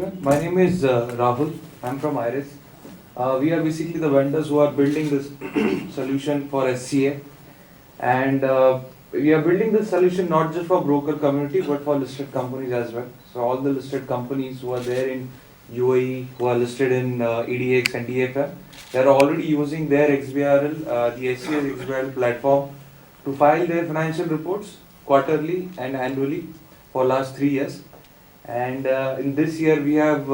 everyone. My name is Rahul. I'm from Iris. We are basically the vendors who are building this solution for SCA, and we are building this solution not just for broker community but for listed companies as well. So all the listed companies who are there in UAE, who are listed in EDX and DFM, they are already using their XBRL, the SCA's XBRL platform to file their financial reports quarterly and annually for last 3 years. And in this year we have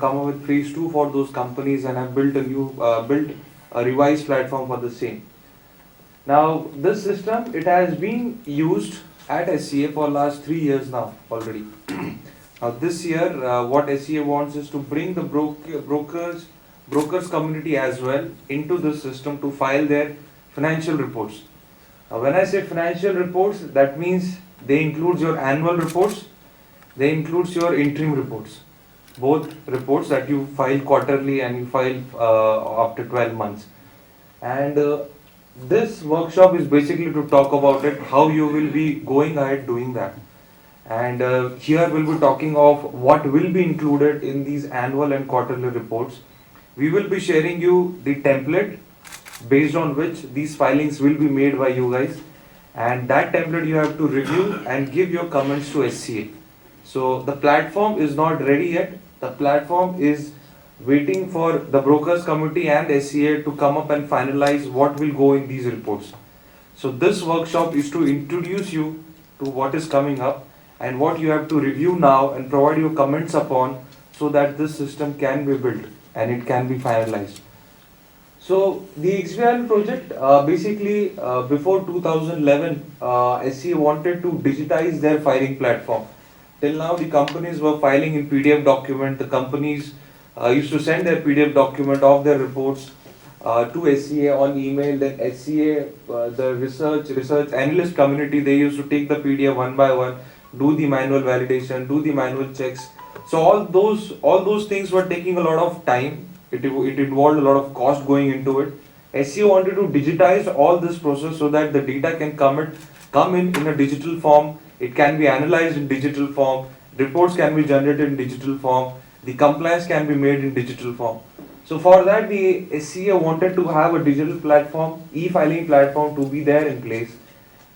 come up with phase 2 for those companies and have built a revised platform for the same. Now this system, it has been used at SCA for last 3 years now already. Now this year what SCA wants is to bring the brokers community as well into this system to file their financial reports. Now when I say financial reports, that means they include your annual reports, they includes your interim reports, both reports that you file quarterly and you file after 12 months. And this workshop is basically to talk about it, how you will be going ahead doing that. And here we'll be talking of what will be included in these annual and quarterly reports. We will be sharing you the template based on which these filings will be made by you guys, and that template you have to review and give your comments to SCA. So the platform is not ready yet. The platform is waiting for the brokers committee and SCA to come up and finalize what will go in these reports. So this workshop is to introduce you to what is coming up and what you have to review now and provide your comments upon, so that this system can be built and it can be finalized. So the XBRL project, basically before 2011, SCA wanted to digitize their filing platform. Till now the companies were filing in PDF document. The companies used to send their PDF document of their reports to SCA on email. Then SCA, the research analyst community, they used to take the PDF one by one, do the manual validation, do the manual checks. So all those things were taking a lot of time. It involved a lot of cost going into it. SCA wanted to digitize all this process so that the data can come in a digital form. It can be analyzed in digital form, reports can be generated in digital form, the compliance can be made in digital form. So for that, the SCA wanted to have a digital platform, e-filing platform, to be there in place.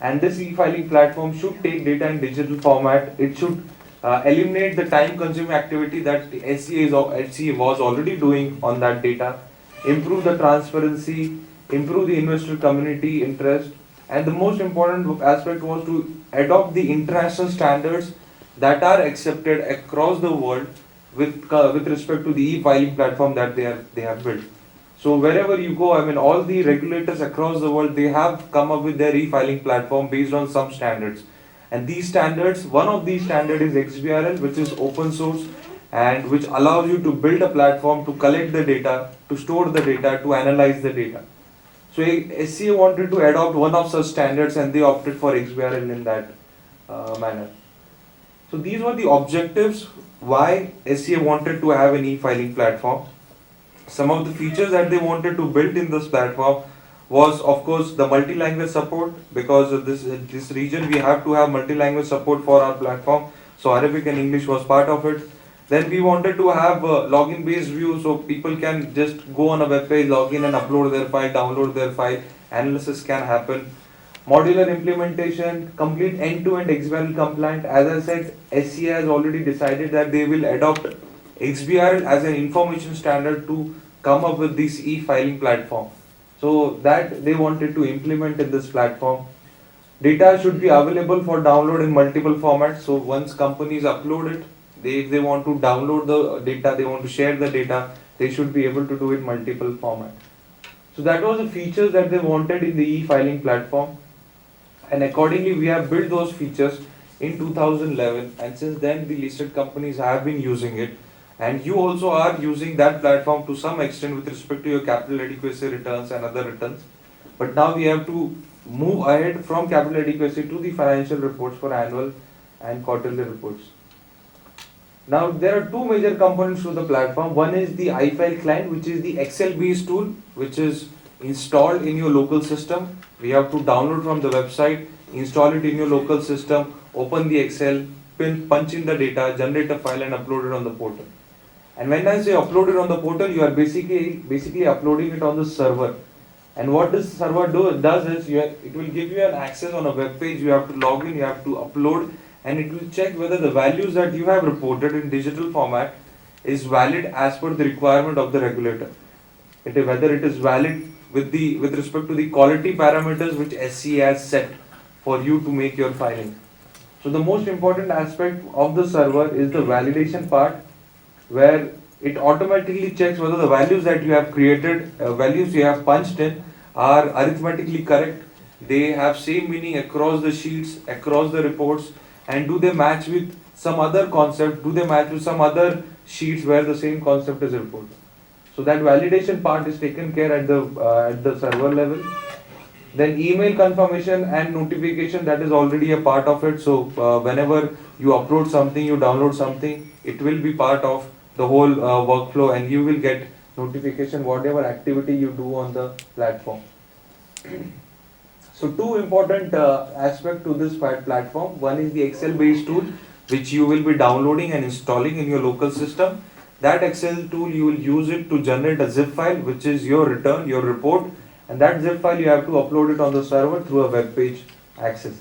And this e-filing platform should take data in digital format. It should eliminate the time consuming activity that the SCA was already doing on that data, improve the transparency, improve the investor community interest, and the most important aspect was to adopt the international standards that are accepted across the world with respect to the e-filing platform that they have built. So wherever you go, I mean, all the regulators across the world, they have come up with their e-filing platform based on some standards. And these standards, one of these standards is XBRL, which is open source and which allows you to build a platform to collect the data, to store the data, to analyze the data. So SCA wanted to adopt one of such standards and they opted for XBRL in that manner. So these were the objectives why SCA wanted to have an e-filing platform. Some of the features that they wanted to build in this platform was, of course, the multi-language support, because of this region we have to have multi-language support for our platform. So Arabic and English was part of it. Then we wanted to have a login based view, so people can just go on a web page, log in and upload their file, download their file, analysis can happen. Modular implementation, complete end-to-end XBRL compliant. As I said, SCA has already decided that they will adopt XBRL as an information standard to come up with this e-filing platform. So that they wanted to implement in this platform. Data should be available for download in multiple formats. So once companies upload it, if they want to download the data, they want to share the data, they should be able to do it in multiple formats. So that was the features that they wanted in the e-filing platform. And accordingly, we have built those features in 2011. And since then, the listed companies have been using it. And you also are using that platform to some extent with respect to your capital adequacy returns and other returns. But now we have to move ahead from capital adequacy to the financial reports for annual and quarterly reports. Now there are two major components to the platform. One is the iFile client, which is the Excel based tool which is installed in your local system. We have to download from the website, install it in your local system, open the Excel, punch in the data, generate a file and upload it on the portal. And when I say upload it on the portal, you are basically uploading it on the server. And what this server does is it will give you an access on a web page. You have to log in, you have to upload, and it will check whether the values that you have reported in digital format is valid as per the requirement of the regulator. Whether it is valid with respect to the quality parameters which SCA has set for you to make your filing. So the most important aspect of the server is the validation part, where it automatically checks whether the values that you have created, values you have punched in, are arithmetically correct. They have same meaning across the sheets, across the reports, and do they match with some other concept? Do they match with some other sheets where the same concept is reported? So that validation part is taken care at the server level. Then email confirmation and notification, that is already a part of it. So whenever you upload something, you download something, it will be part of the whole workflow, and you will get notification whatever activity you do on the platform. So two important aspects to this platform. One is the Excel based tool which you will be downloading and installing in your local system. That Excel tool, you will use it to generate a zip file which is your return, your report, and that zip file you have to upload it on the server through a web page access.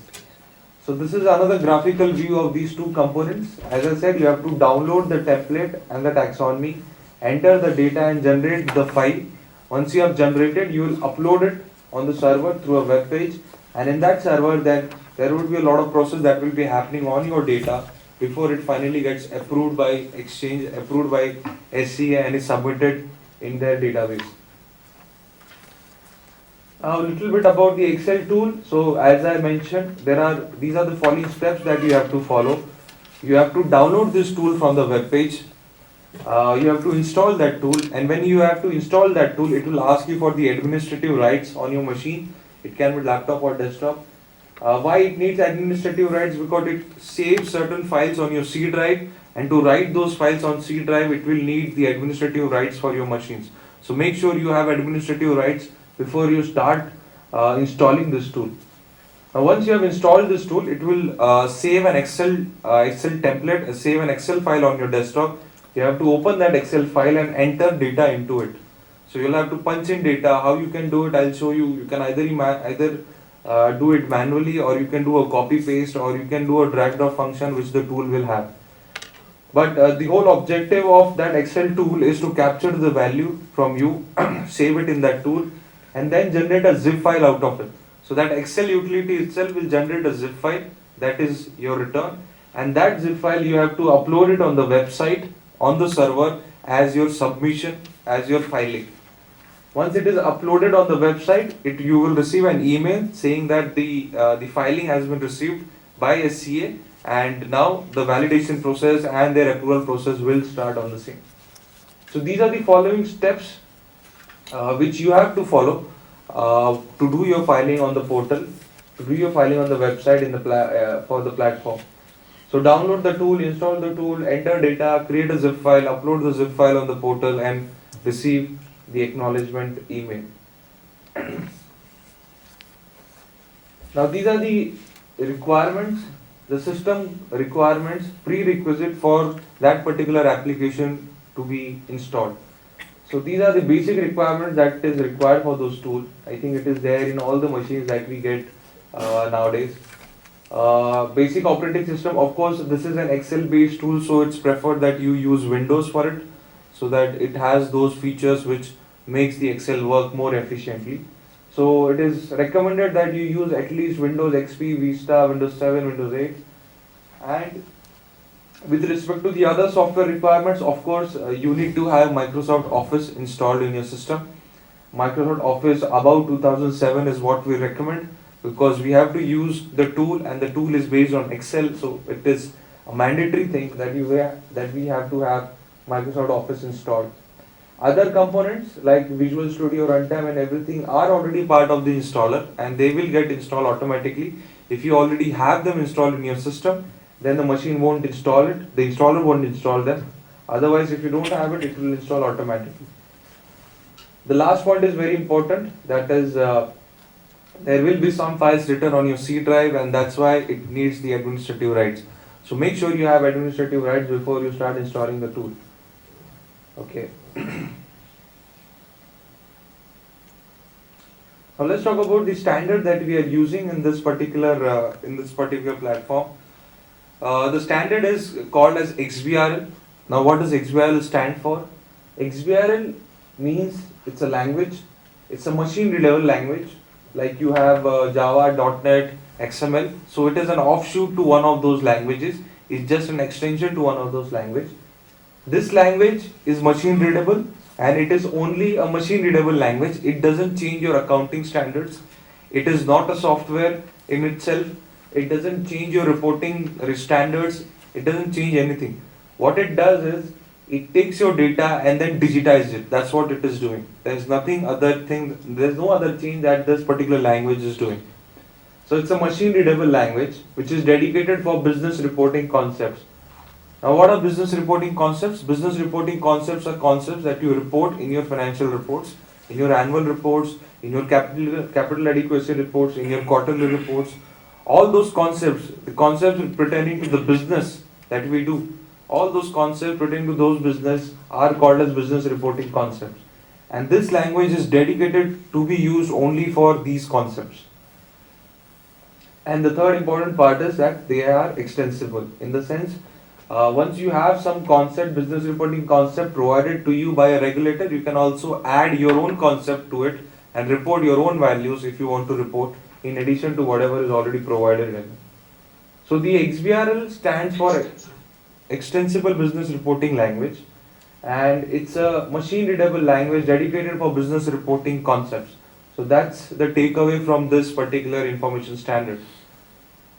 So this is another graphical view of these two components. As I said, you have to download the template and the taxonomy, enter the data and generate the file. Once you have generated, you will upload it on the server through a web page, and in that server then there will be a lot of process that will be happening on your data before it finally gets approved by Exchange, approved by SCA, and is submitted in their database. Now a little bit about the Excel tool. So as I mentioned, these are the following steps that you have to follow. You have to download this tool from the web page. You have to install that tool, and when you have to install that tool, it will ask you for the administrative rights on your machine. It can be laptop or desktop. Why it needs administrative rights? Because it saves certain files on your C drive, and to write those files on C drive, it will need the administrative rights for your machines. So make sure you have administrative rights before you start installing this tool. Now once you have installed this tool, it will save an Excel template, save an Excel file on your desktop. You have to open that Excel file and enter data into it. So you'll have to punch in data. How you can do it, I'll show you. You can either do it manually, or you can do a copy paste, or you can do a drag drop function which the tool will have. But the whole objective of that Excel tool is to capture the value from you, save it in that tool, and then generate a zip file out of it. So that Excel utility itself will generate a zip file, that is your return, and that zip file you have to upload it on the website, on the server, as your submission, as your filing. Once it is uploaded on the website, you will receive an email saying that the filing has been received by SCA, and now the validation process and their approval process will start on the same. So these are the following steps which you have to follow to do your filing on the portal, to do your filing on the website for the platform. So download the tool, install the tool, enter data, create a zip file, upload the zip file on the portal, and receive the acknowledgement email. Now these are the requirements, the system requirements, prerequisite for that particular application to be installed. So these are the basic requirements that is required for those tools. I think it is there in all the machines that we get nowadays. Basic operating system, of course, this is an Excel based tool, so it's preferred that you use Windows for it, so that it has those features which makes the Excel work more efficiently. So it is recommended that you use at least Windows XP, Vista, Windows 7, Windows 8. And with respect to the other software requirements, of course, you need to have Microsoft Office installed in your system. Microsoft Office above 2007 is what we recommend, because we have to use the tool, and the tool is based on Excel, so it is a mandatory thing that we have to have Microsoft Office installed. Other components like Visual Studio, Runtime and everything are already part of the installer, and they will get installed automatically. If you already have them installed in your system, then the machine won't install it, the installer won't install them. Otherwise, if you don't have it, it will install automatically. The last point is very important, that is there will be some files written on your C drive, and that's why it needs the administrative rights. So make sure you have administrative rights before you start installing the tool. Okay. Now let's talk about the standard that we are using in this particular platform. The standard is called as XBRL. Now what does XBRL stand for? XBRL means it's a language. It's a machine readable language. Like you have Java, .NET, XML. So it is an offshoot to one of those languages. It's just an extension to one of those languages. This language is machine readable, and it is only a machine readable language. It doesn't change your accounting standards. It is not a software in itself. It doesn't change your reporting standards. It doesn't change anything. What it does is it takes your data and then digitizes it. That's what it is doing. There's nothing other thing. There's no other change that this particular language is doing. So it's a machine readable language which is dedicated for business reporting concepts. Now what are business reporting concepts? Business reporting concepts are concepts that you report in your financial reports, in your annual reports, in your capital adequacy reports, in your quarterly reports. All those concepts, the concepts pertaining to the business that we do, all those concepts pertaining to those business are called as business reporting concepts. And this language is dedicated to be used only for these concepts. And the third important part is that they are extensible in the sense once you have some concept, business reporting concept provided to you by a regulator, you can also add your own concept to it and report your own values if you want to report in addition to whatever is already provided in. So the XBRL stands for Extensible Business Reporting Language, and it's a machine readable language dedicated for business reporting concepts. So that's the takeaway from this particular information standard.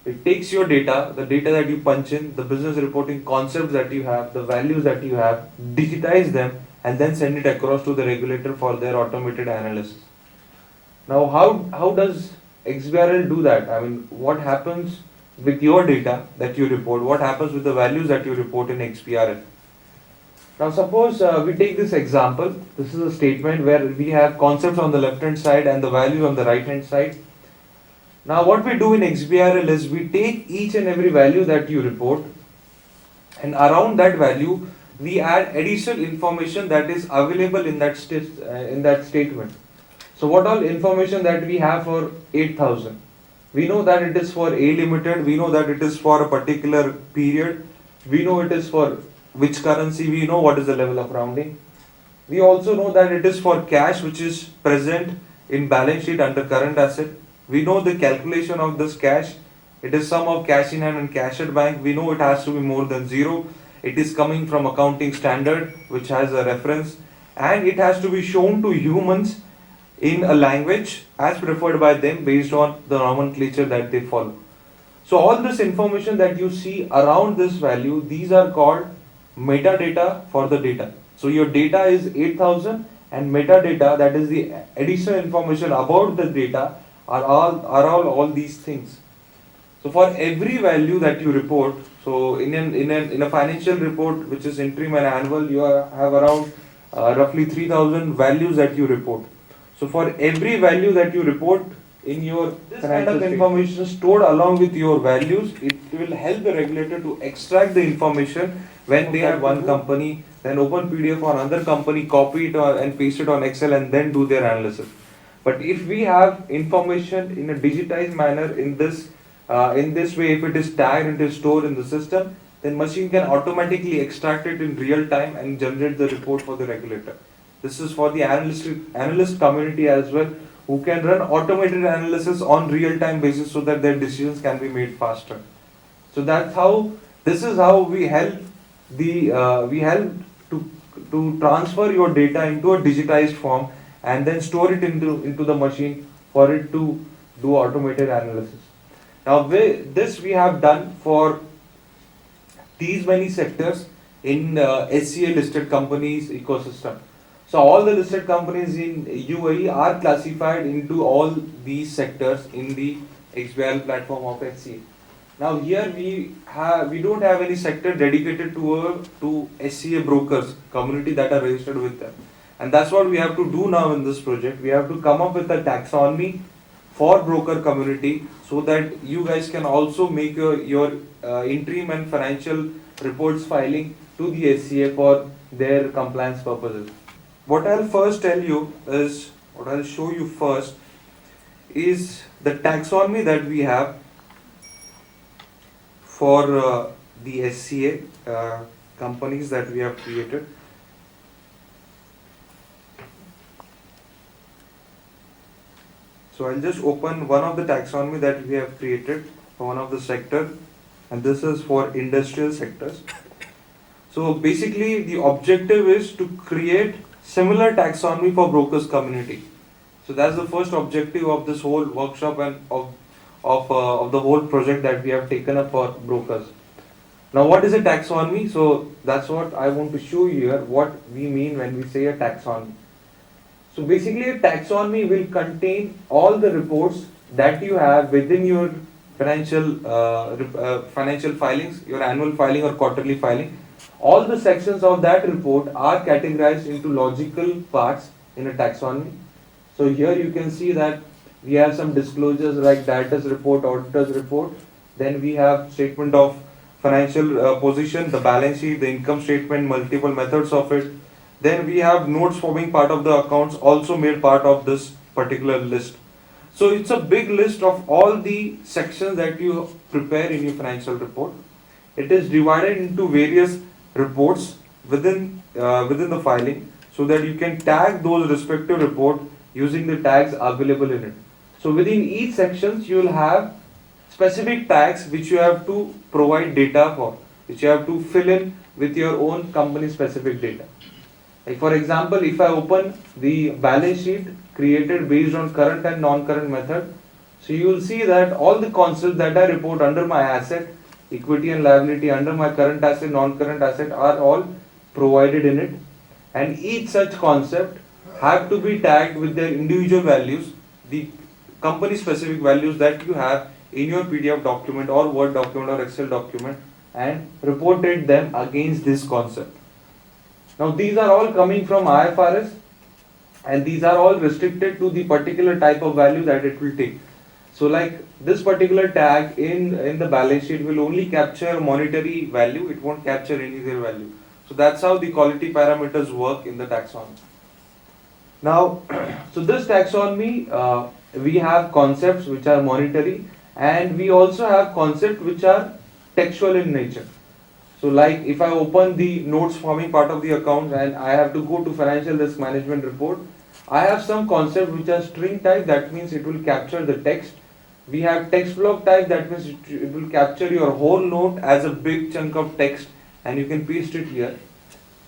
It takes your data, the data that you punch in, the business reporting concepts that you have, the values that you have, digitize them and then send it across to the regulator for their automated analysis. Now how does XBRL do that? I mean, what happens with your data that you report? What happens with the values that you report in XBRL? Now suppose we take this example. This is a statement where we have concepts on the left hand side and the values on the right hand side. Now what we do in XBRL is we take each and every value that you report, and around that value we add additional information that is available in that statement. So what all information that we have for 8,000? We know that it is for A limited, we know that it is for a particular period, we know it is for which currency, we know what is the level of rounding. We also know that it is for cash which is present in balance sheet under current asset. We know the calculation of this cash. It is sum of cash in hand and cash at bank. We know it has to be more than 0. It is coming from accounting standard which has a reference, and it has to be shown to humans in a language as preferred by them based on the nomenclature that they follow. So all this information that you see around this value, these are called metadata for the data. So your data is 8,000, and metadata, that is the additional information about the data, are all these things. So for every value that you report, so in a financial report which is interim and annual, you have around roughly 3,000 values that you report. So for every value that you report in your this kind of information stored along with your values, it will help the regulator to extract the information when they have one company, then open PDF on another company, copy it and paste it on Excel and then do their analysis. But if we have information in a digitized manner in this way, if it is tagged and it is stored in the system, then machine can automatically extract it in real time and generate the report for the regulator. This is for the analyst community as well, who can run automated analysis on real time basis so that their decisions can be made faster. So this is how we help to transfer your data into a digitized form and then store it into the machine for it to do automated analysis. Now this we have done for these many sectors in SCA listed companies ecosystem. So all the listed companies in UAE are classified into all these sectors in the XBRL platform of SCA. Now here we don't have any sector dedicated to SCA brokers community that are registered with them. And that's what we have to do now in this project. We have to come up with a taxonomy for broker community, so that you guys can also make your interim and financial reports filing to the SCA for their compliance purposes. What I'll first tell you is, what I'll show you first is the taxonomy that we have for the SCA companies that we have created. So I'll just open one of the taxonomy that we have created for one of the sector, and this is for industrial sectors. So basically the objective is to create similar taxonomy for brokers community. So that's the first objective of this whole workshop and of the whole project that we have taken up for brokers. Now what is a taxonomy? So that's what I want to show you here, what we mean when we say a taxonomy. So basically a taxonomy will contain all the reports that you have within your financial filings, your annual filing or quarterly filing. All the sections of that report are categorized into logical parts in a taxonomy. So here you can see that we have some disclosures like director's report, auditor's report. Then we have statement of financial position, the balance sheet, the income statement, multiple methods of it. Then we have notes forming part of the accounts also made part of this particular list. So it's a big list of all the sections that you prepare in your financial report. It is divided into various reports within the filing, so that you can tag those respective report using the tags available in it. So within each sections you will have specific tags which you have to provide data for, which you have to fill in with your own company specific data. Like for example, if I open the balance sheet created based on current and non-current method, so you will see that all the concepts that I report under my asset, equity and liability, under my current asset, non-current asset are all provided in it, and each such concept have to be tagged with their individual values, the company specific values that you have in your PDF document or Word document or Excel document, and reported them against this concept. Now these are all coming from IFRS, and these are all restricted to the particular type of value that it will take. So like this particular tag in the balance sheet will only capture monetary value, it won't capture any other value. So that's how the quality parameters work in the taxonomy. Now, so this taxonomy, we have concepts which are monetary, and we also have concepts which are textual in nature. So like if I open the notes forming part of the account and I have to go to financial risk management report, I have some concepts which are string type, that means it will capture the text. We have text block type, that means it will capture your whole note as a big chunk of text and you can paste it here.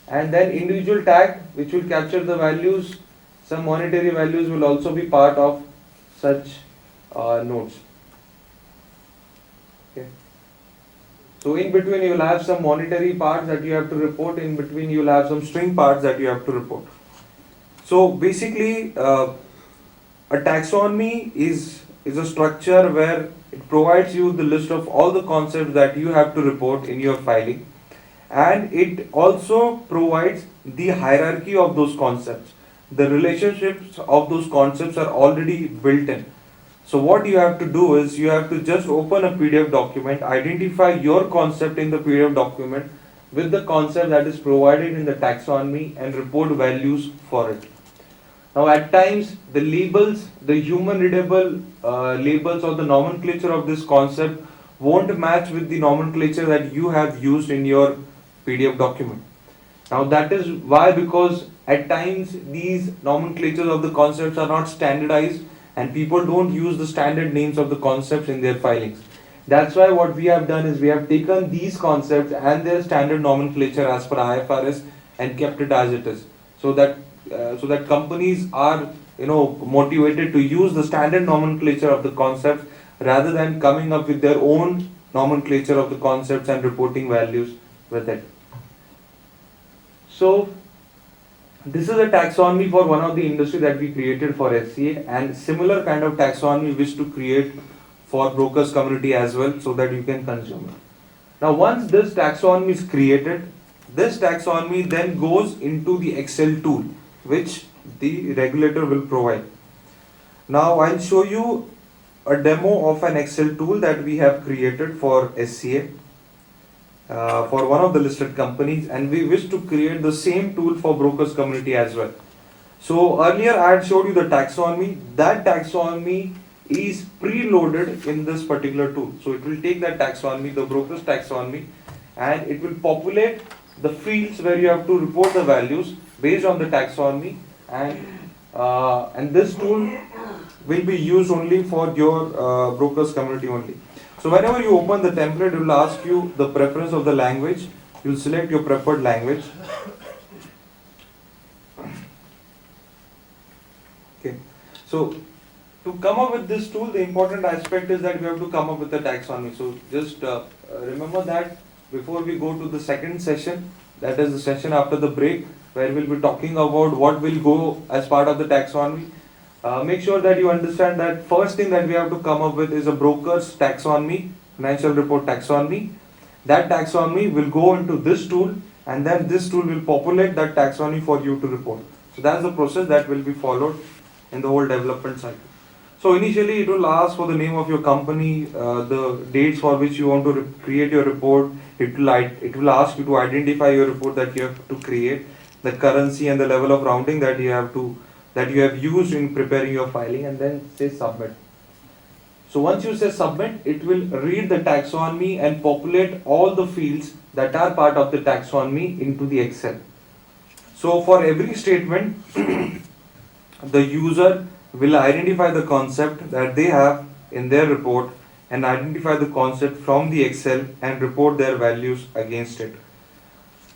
And then individual tag which will capture the values, some monetary values will also be part of such notes. Okay. So in between you will have some monetary parts that you have to report, in between you will have some string parts that you have to report. So basically a taxonomy is a structure where it provides you the list of all the concepts that you have to report in your filing, and it also provides the hierarchy of those concepts. The relationships of those concepts are already built in. So what you have to do is you have to just open a PDF document, identify your concept in the PDF document with the concept that is provided in the taxonomy and report values for it. Now at times the labels, the human readable labels or the nomenclature of this concept won't match with the nomenclature that you have used in your PDF document. Now that is why, because at times these nomenclatures of the concepts are not standardized and people don't use the standard names of the concepts in their filings. That's why what we have done is we have taken these concepts and their standard nomenclature as per IFRS and kept it as it is, so that companies are motivated to use the standard nomenclature of the concepts rather than coming up with their own nomenclature of the concepts and reporting values with it. So this is a taxonomy for one of the industry that we created for SCA, and similar kind of taxonomy we wish to create for brokers community as well, so that you can consume it. Now once this taxonomy is created, this taxonomy then goes into the Excel tool which the regulator will provide. Now I'll show you a demo of an Excel tool that we have created for SCA for one of the listed companies, and we wish to create the same tool for brokers community as well. So earlier I had showed you the taxonomy. That taxonomy is preloaded in this particular tool. So it will take that taxonomy, the broker's taxonomy, and it will populate the fields where you have to report the values based on the taxonomy, and this tool will be used only for your brokers community only. So whenever you open the template, it will ask you the preference of the language. You will select your preferred language. Okay. So to come up with this tool, the important aspect is that we have to come up with the taxonomy. So just remember that before we go to the second session, that is the session after the break, where we'll be talking about what will go as part of the taxonomy. Make sure that you understand that first thing that we have to come up with is a broker's taxonomy, financial report taxonomy. That taxonomy will go into this tool, and then this tool will populate that taxonomy for you to report. So that's the process that will be followed in the whole development cycle. So initially it will ask for the name of your company, the dates for which you want to create your report. It will ask you to identify your report that you have to create, the currency and the level of rounding that you have used in preparing your filing, and then say submit. So once you say submit, it will read the taxonomy and populate all the fields that are part of the taxonomy into the Excel. So for every statement, the user will identify the concept that they have in their report and identify the concept from the Excel and report their values against it.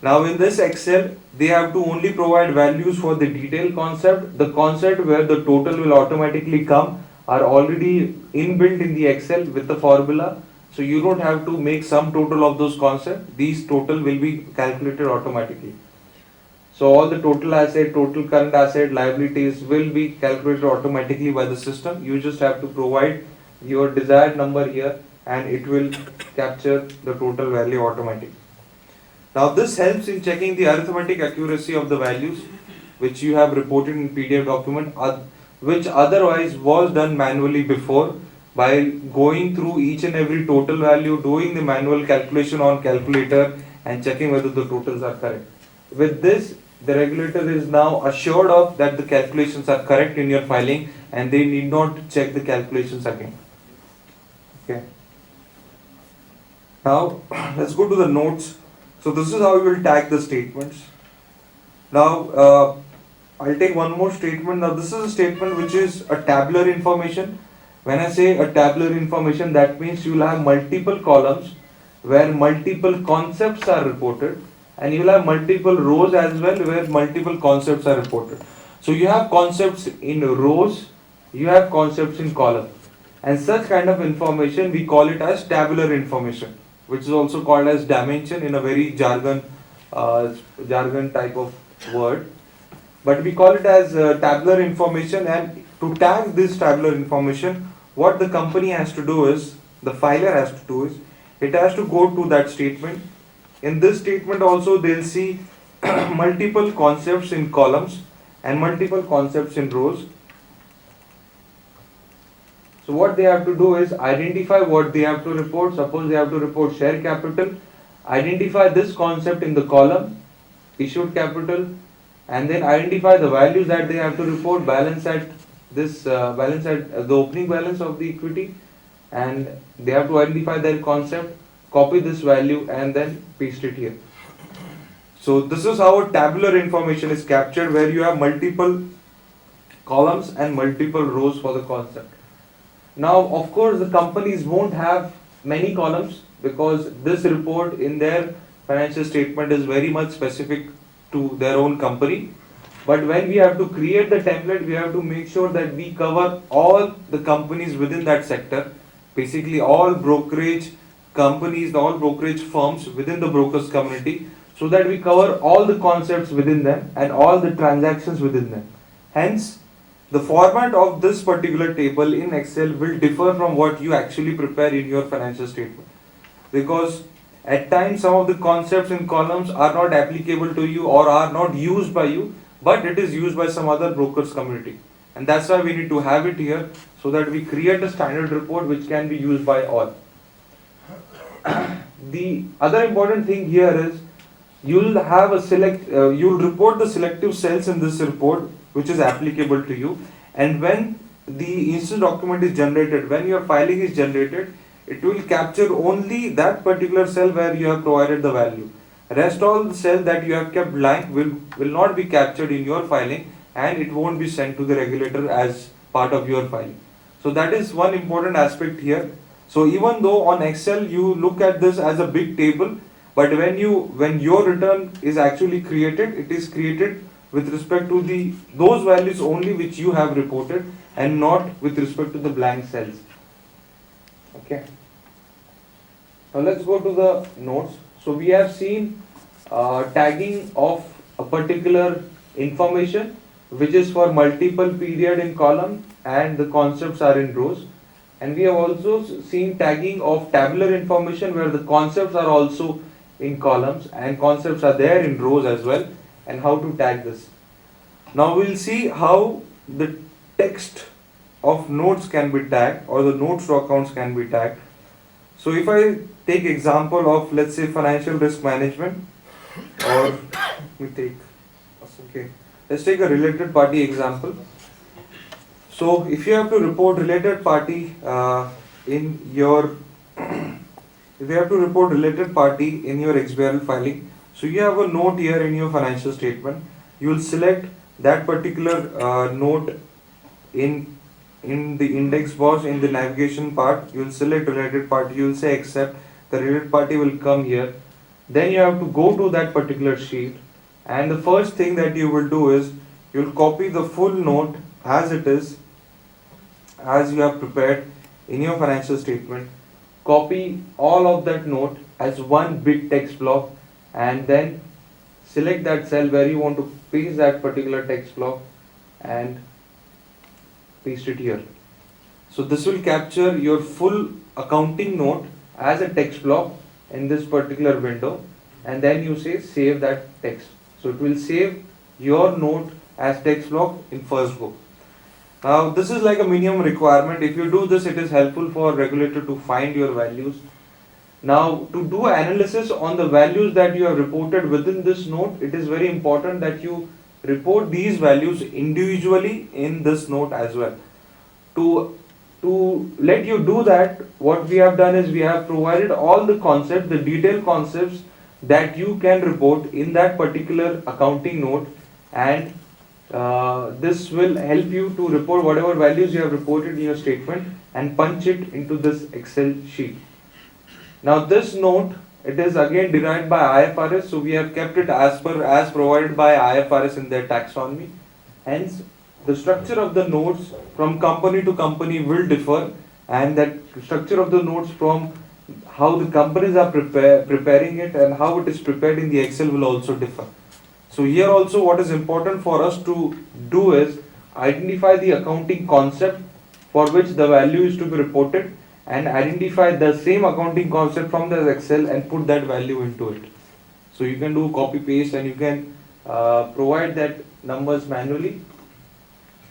Now in this Excel, they have to only provide values for the detailed concept. The concept where the total will automatically come are already inbuilt in the Excel with the formula. So you don't have to make some total of those concepts. These total will be calculated automatically. So all the total asset, total current asset, liabilities will be calculated automatically by the system. You just have to provide your desired number here, and it will capture the total value automatically. Now this helps in checking the arithmetic accuracy of the values which you have reported in PDF document, which otherwise was done manually before by going through each and every total value, doing the manual calculation on calculator and checking whether the totals are correct. With this, the regulator is now assured of that the calculations are correct in your filing, and they need not check the calculations again. Okay. Now let's go to the notes. So this is how we will tag the statements. Now I'll take one more statement. Now this is a statement which is a tabular information. When I say a tabular information, that means you will have multiple columns where multiple concepts are reported, and you will have multiple rows as well where multiple concepts are reported. So you have concepts in rows, you have concepts in columns, and such kind of information we call it as tabular information, which is also called as dimension in a very jargon type of word. But we call it as tabular information, and to tag this tabular information, what the company has to do is, the filer has to do is, it has to go to that statement. In this statement also they'll see multiple concepts in columns and multiple concepts in rows. So what they have to do is identify what they have to report. Suppose they have to report share capital, identify this concept in the column, issued capital, and then identify the values that they have to report, balance at the opening balance of the equity, and they have to identify their concept, copy this value, and then paste it here. So this is how a tabular information is captured, where you have multiple columns and multiple rows for the concept. Now of course the companies won't have many columns, because this report in their financial statement is very much specific to their own company. But when we have to create the template, we have to make sure that we cover all the companies within that sector, basically all brokerage companies, all brokerage firms within the brokers community, so that we cover all the concepts within them and all the transactions within them. Hence, the format of this particular table in Excel will differ from what you actually prepare in your financial statement, because at times some of the concepts in columns are not applicable to you or are not used by you, but it is used by some other brokers community, and that's why we need to have it here, so that we create a standard report which can be used by all. The other important thing here is you'll have a you'll report the selective cells in this report which is applicable to you, and when the instance document is generated, when your filing is generated, it will capture only that particular cell where you have provided the value. Rest all the cells that you have kept blank will not be captured in your filing, and it won't be sent to the regulator as part of your filing. So that is one important aspect here. So even though on Excel you look at this as a big table, but when your return is actually created, it is created with respect to those values only which you have reported, and not with respect to the blank cells. Okay. Now let's go to the notes. So we have seen tagging of a particular information which is for multiple period in column and the concepts are in rows. And we have also seen tagging of tabular information where the concepts are also in columns and concepts are there in rows as well, and how to tag this. Now we'll see how the text of notes can be tagged, or the notes to accounts can be tagged. So if I take example of, let's say, financial risk management, or let's take a related party example. So if you have to report related party in your XBRL filing, so you have a note here in your financial statement. You will select that particular note in the index box, in the navigation part. You will select related party. You will say accept. The related party will come here. Then you have to go to that particular sheet, and the first thing that you will do is you will copy the full note as it is, as you have prepared in your financial statement. Copy all of that note as one big text block, and then select that cell where you want to paste that particular text block and paste it here. So this will capture your full accounting note as a text block in this particular window, and then you say save that text. So it will save your note as text block in first go. Now this is like a minimum requirement. If you do this, it is helpful for regulator to find your values. Now to do analysis on the values that you have reported within this note, it is very important that you report these values individually in this note as well. To let you do that, what we have done is we have provided all the concepts, the detailed concepts that you can report in that particular accounting note, and this will help you to report whatever values you have reported in your statement and punch it into this Excel sheet. Now this note, it is again derived by IFRS, so we have kept it as provided by IFRS in their taxonomy. Hence, the structure of the notes from company to company will differ, and that structure of the notes from how the companies are preparing it and how it is prepared in the Excel will also differ. So here also what is important for us to do is identify the accounting concept for which the value is to be reported, and identify the same accounting concept from the Excel and put that value into it. So you can do copy paste, and you can provide that numbers manually.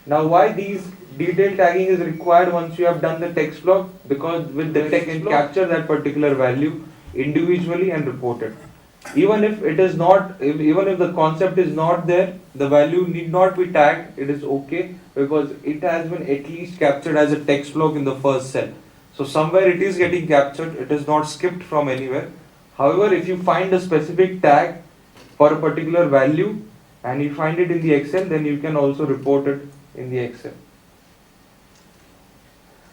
Now why these detailed tagging is required once you have done the text block? Because with the text you can capture that particular value individually and report it. Even if it is not, even if the concept is not there, the value need not be tagged. It is okay, because it has been at least captured as a text block in the first cell. So somewhere it is getting captured, it is not skipped from anywhere. However, if you find a specific tag for a particular value and you find it in the Excel, then you can also report it in the Excel.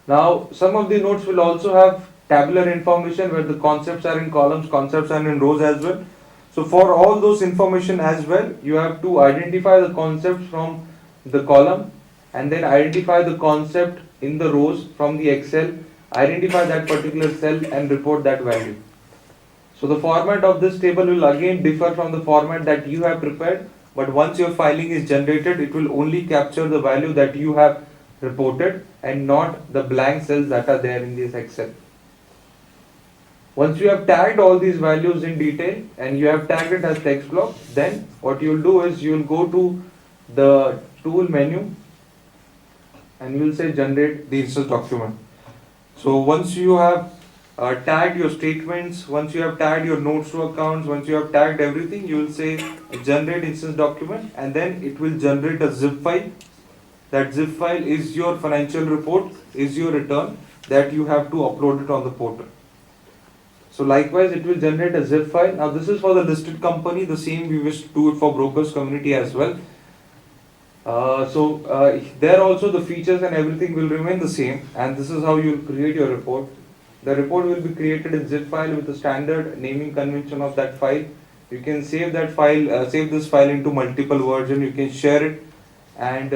Now some of the notes will also have tabular information where the concepts are in columns, concepts are in rows as well. So for all those information as well, you have to identify the concepts from the column, and then identify the concept in the rows from the Excel, identify that particular cell and report that value. So the format of this table will again differ from the format that you have prepared, but once your filing is generated, it will only capture the value that you have reported and not the blank cells that are there in this Excel. Once you have tagged all these values in detail and you have tagged it as text block, then what you will do is you will go to the tool menu and you will say generate the instance document. So once you have tagged your statements, once you have tagged your notes to accounts, once you have tagged everything, you will say generate instance document, and then it will generate a zip file. That zip file is your financial report, is your return that you have to upload it on the portal. So likewise, it will generate a zip file. Now this is for the listed company. The same we wish to do it for brokers community as well. There also the features and everything will remain the same, and this is how you will create your report. The report will be created in zip file with the standard naming convention of that file. You can save that file, save this file into multiple versions. You can share it, and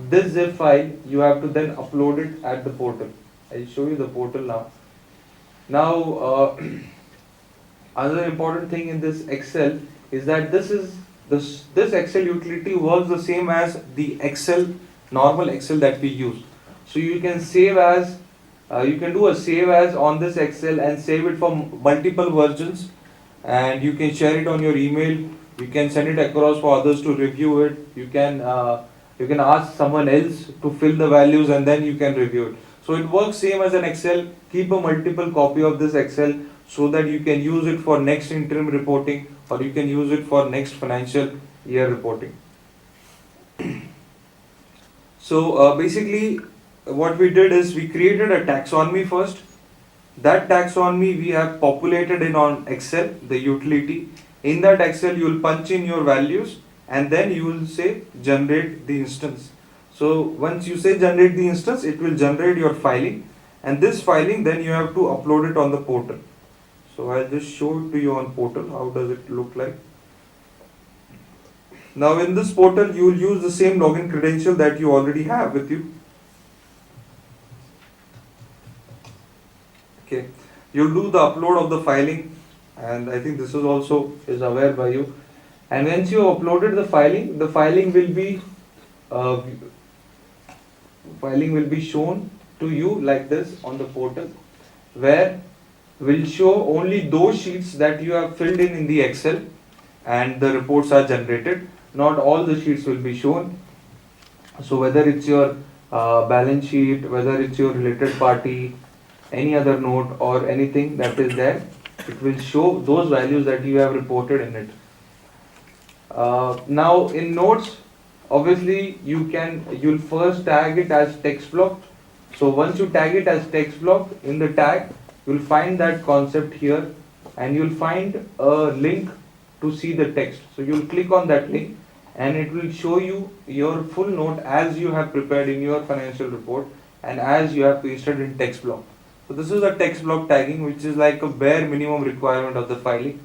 this zip file you have to then upload it at the portal. I'll show you the portal now. Now, another important thing in this Excel is that this Excel utility works the same as the normal Excel that we use. So you can save as, you can do a save as on this Excel and save it for multiple versions, and you can share it on your email. You can send it across for others to review it. You can ask someone else to fill the values, and then you can review it. So it works same as an Excel. Keep a multiple copy of this Excel so that you can use it for next interim reporting, or you can use it for next financial year reporting. So basically what we did is we created a taxonomy first. That taxonomy we have populated in on Excel, the utility. In that Excel you will punch in your values, and then you will say generate the instance. So once you say generate the instance, it will generate your filing, and this filing then you have to upload it on the portal. So I'll just show it to you on portal. How does it look like? Now in this portal you will use the same login credential that you already have with you. Okay, you'll do the upload of the filing, and I think this is also aware by you. And once you have uploaded the filing will be shown to you like this on the portal, where will show only those sheets that you have filled in the Excel, and the reports are generated. Not all the sheets will be shown. So whether it's your balance sheet, whether it's your related party, any other note or anything that is there, it will show those values that you have reported in it. Now in notes, obviously you'll first tag it as text block. So once you tag it as text block, in the tag you'll find that concept here, and you'll find a link to see the text. So you'll click on that link, and it will show you your full note as you have prepared in your financial report, and as you have pasted in text block. So this is the text block tagging, which is like a bare minimum requirement of the filing.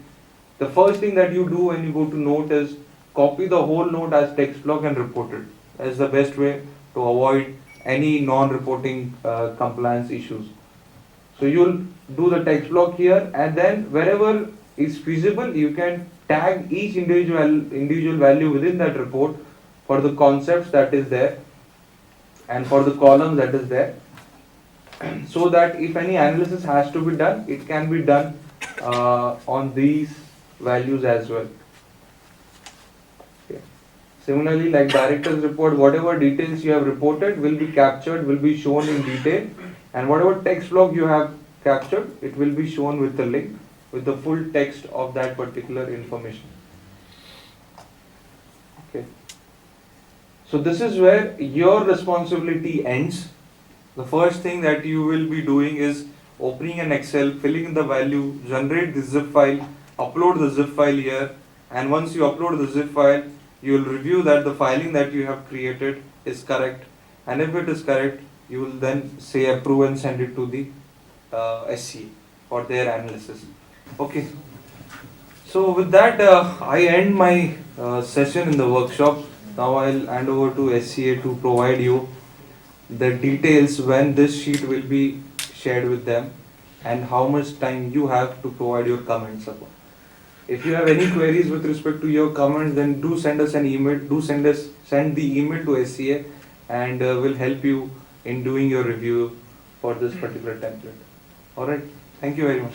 The first thing that you do when you go to note is copy the whole note as text block and report it. That's the best way to avoid any non-reporting compliance issues. So you'll do the text block here, and then wherever is feasible, you can tag each individual value within that report for the concepts that is there and for the columns that is there, so that if any analysis has to be done, it can be done on these values as well. Okay. Similarly, like director's report, whatever details you have reported will be captured, will be shown in detail, and whatever text block you have captured, it will be shown with the link with the full text of that particular information. Okay. So this is where your responsibility ends. The first thing that you will be doing is opening an Excel, filling in the value, generate the zip file, upload the zip file here, and once you upload the zip file, you will review that the filing that you have created is correct, and if it is correct, you will then say approve and send it to the SCA for their analysis. Okay. So with that, I end my session in the workshop. Now I'll hand over to SCA to provide you the details when this sheet will be shared with them, and how much time you have to provide your comments upon. If you have any queries with respect to your comments, then do send us an email. Send the email to SCA, and we'll help you in doing your review for this particular template. Alright, thank you very much.